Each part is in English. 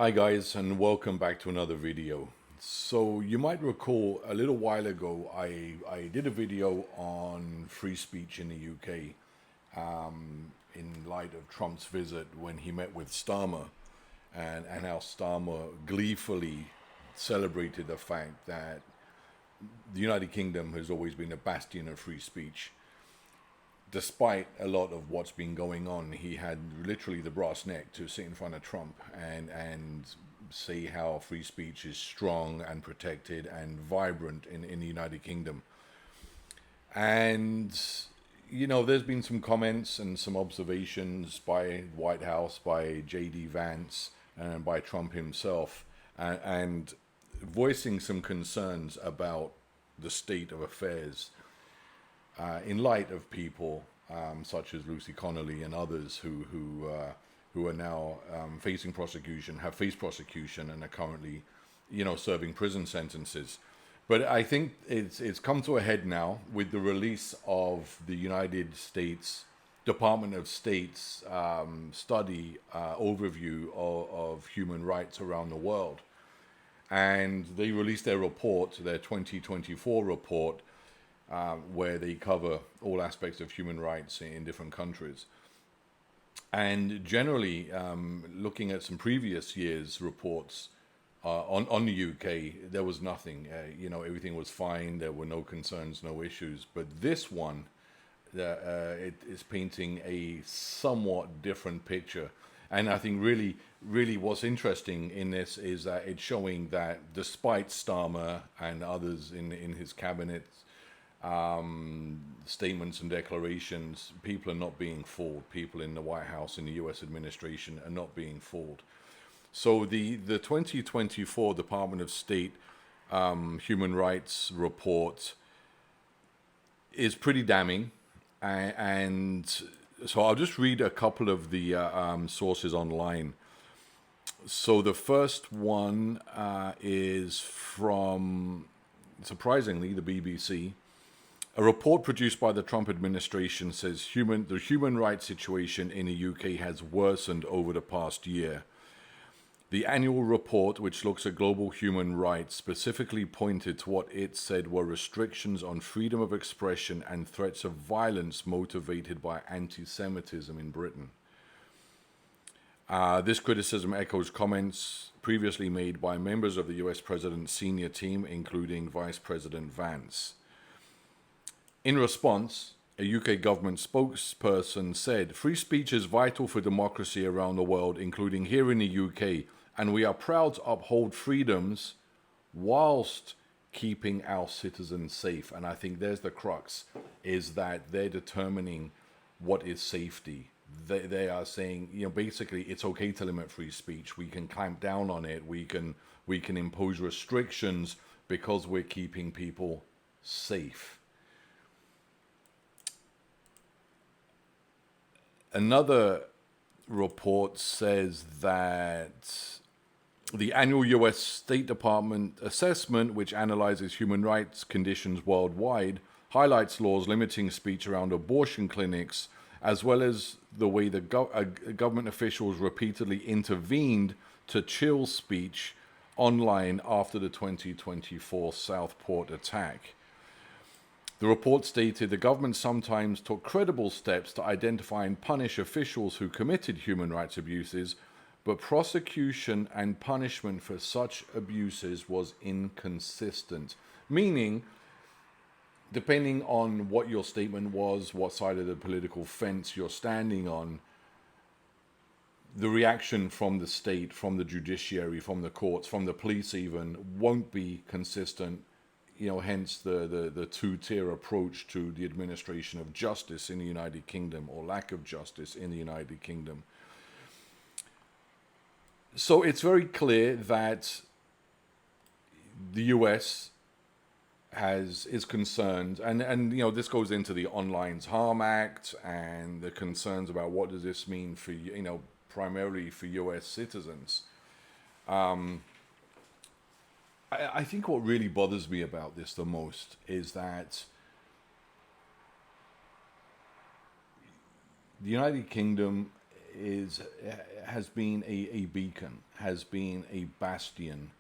Hi guys, and welcome back to another video. So you might recall a little while ago I did a video on free speech in the UK in light of Trump's visit when he met with Starmer, and how Starmer gleefully celebrated the fact that the United Kingdom has always been a bastion of free speech. Despite a lot of what's been going on, he had literally the brass neck to sit in front of Trump and say how free speech is strong and protected and vibrant in the United Kingdom. And, there's been some comments and some observations by White House, by J.D. Vance, and by Trump himself, and voicing some concerns about the state of affairs in light of people such as Lucy Connolly and others who are now facing prosecution, have faced prosecution, and are currently, serving prison sentences. But I think it's come to a head now with the release of the United States Department of State's study overview of human rights around the world. And they released their report, their 2024 report, where they cover all aspects of human rights in different countries. And generally, looking at some previous years' reports on the UK, there was nothing. Everything was fine. There were no concerns, no issues. But this one, it is painting a somewhat different picture. And I think really what's interesting in this is that it's showing that despite Starmer and others in his cabinet, statements and declarations, people are not being fooled. People in the White House, in the US administration, are not being fooled. So the 2024 Department of State Human Rights Report is pretty damning. And so I'll just read a couple of the sources online. So the first one is from, surprisingly, the BBC. A report produced by the Trump administration says the human rights situation in the UK has worsened over the past year. The annual report, which looks at global human rights, specifically pointed to what it said were restrictions on freedom of expression and threats of violence motivated by anti-Semitism in Britain. This criticism echoes comments previously made by members of the US president's senior team, including Vice President Vance. In response, a UK government spokesperson said, "Free speech is vital for democracy around the world, including here in the UK, and we are proud to uphold freedoms whilst keeping our citizens safe." And I think there's the crux, is that they're determining what is safety. They are saying, basically it's okay to limit free speech. We can clamp down on it. We can impose restrictions because we're keeping people safe. Another report says that the annual US State Department assessment, which analyzes human rights conditions worldwide, highlights laws limiting speech around abortion clinics, as well as the way the government officials repeatedly intervened to chill speech online after the 2024 Southport attack. The report stated the government sometimes took credible steps to identify and punish officials who committed human rights abuses, but prosecution and punishment for such abuses was inconsistent. Meaning, depending on what your statement was, what side of the political fence you're standing on, the reaction from the state, from the judiciary, from the courts, from the police even, won't be consistent. Hence the two-tier approach to the administration of justice in the United Kingdom, or lack of justice in the United Kingdom. So it's very clear that the US is concerned, and this goes into the Online Harm Act and the concerns about what does this mean for, primarily for US citizens. I think what really bothers me about this the most is that the United Kingdom has been a beacon, has been a bastion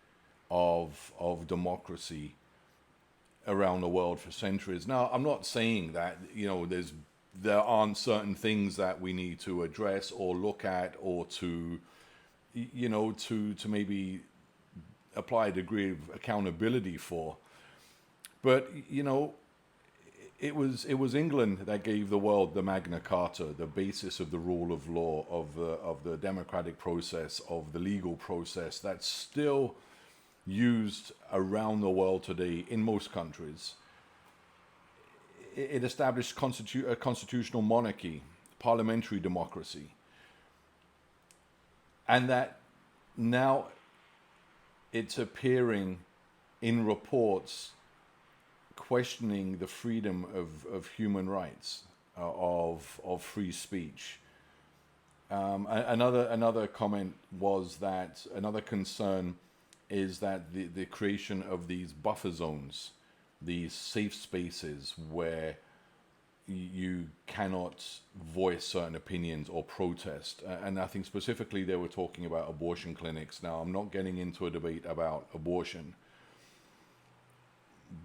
of democracy around the world for centuries. Now, I'm not saying that, you know, there aren't certain things that we need to address or look at, or to, you know, to maybe apply a degree of accountability for. But, you know, it was England that gave the world the Magna Carta, the basis of the rule of law, of the democratic process, of the legal process that's still used around the world today in most countries. It established a constitutional monarchy, parliamentary democracy, and that now it's appearing in reports questioning the freedom of human rights, of free speech. Another comment was that another concern is that the creation of these buffer zones, these safe spaces where you cannot voice certain opinions or protest. And I think specifically they were talking about abortion clinics. Now, I'm not getting into a debate about abortion,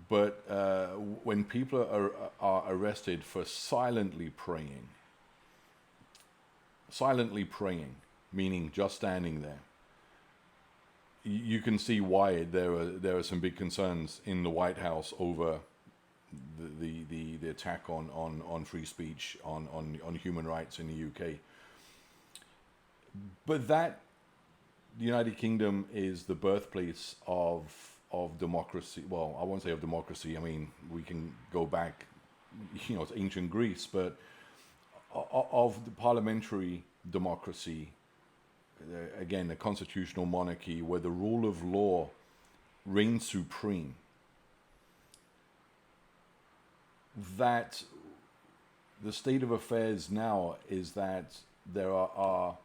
but when people are arrested for silently praying, meaning just standing there, you can see why there are some big concerns in the White House over the attack on free speech, on human rights in the UK. But that the United Kingdom is the birthplace of democracy. Well, I won't say of democracy. I mean, we can go back, you know, to ancient Greece, but of the parliamentary democracy. Again, a constitutional monarchy where the rule of law reigns supreme. That the state of affairs now is that there are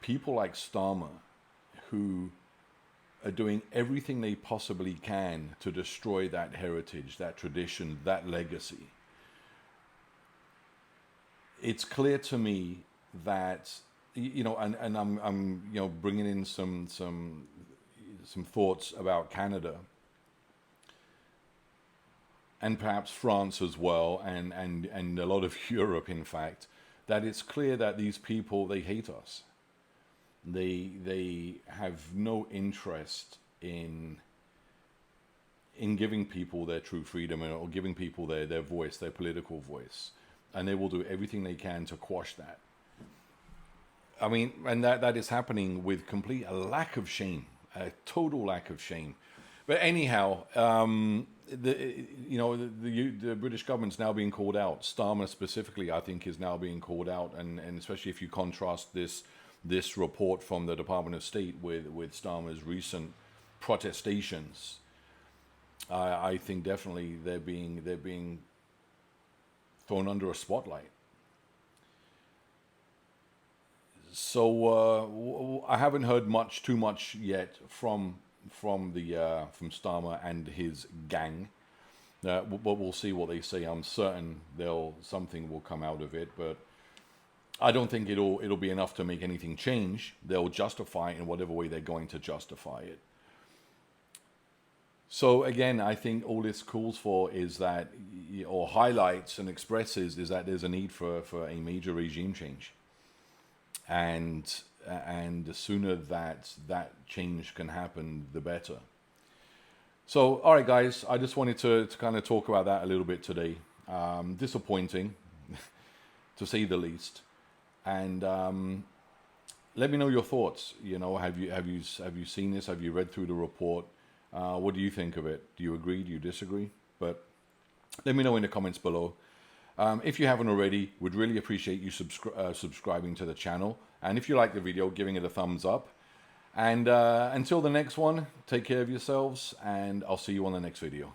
people like Starmer who are doing everything they possibly can to destroy that heritage, that tradition, that legacy. It's clear to me that, you know, and I'm you know, bringing in some thoughts about Canada and perhaps France as well, and a lot of Europe, in fact, that it's clear that these people, they hate us. They have no interest in giving people their true freedom, or giving people their voice, their political voice, and they will do everything they can to quash that. I mean, and that is happening with a lack of shame, a total lack of shame. But anyhow, the British government's now being called out. Starmer specifically, I think, is now being called out, and especially if you contrast this report from the Department of State with Starmer's recent protestations, I think definitely they're being thrown under a spotlight. So I haven't heard too much yet from Starmer and his gang, but we'll see what they say. I'm certain something will come out of it, but I don't think it'll be enough to make anything change. They'll justify it in whatever way they're going to justify it. So again, I think all this calls for is that, or highlights and expresses, is that there's a need for a major regime change. And the sooner that change can happen, the better. So, all right, guys, I just wanted to kind of talk about that a little bit today. Disappointing, to say the least. And let me know your thoughts. You know, have you seen this? Have you read through the report? What do you think of it? Do you agree? Do you disagree? But let me know in the comments below. If you haven't already, would really appreciate you subscribing to the channel. And if you like the video, giving it a thumbs up. And until the next one, take care of yourselves, and I'll see you on the next video.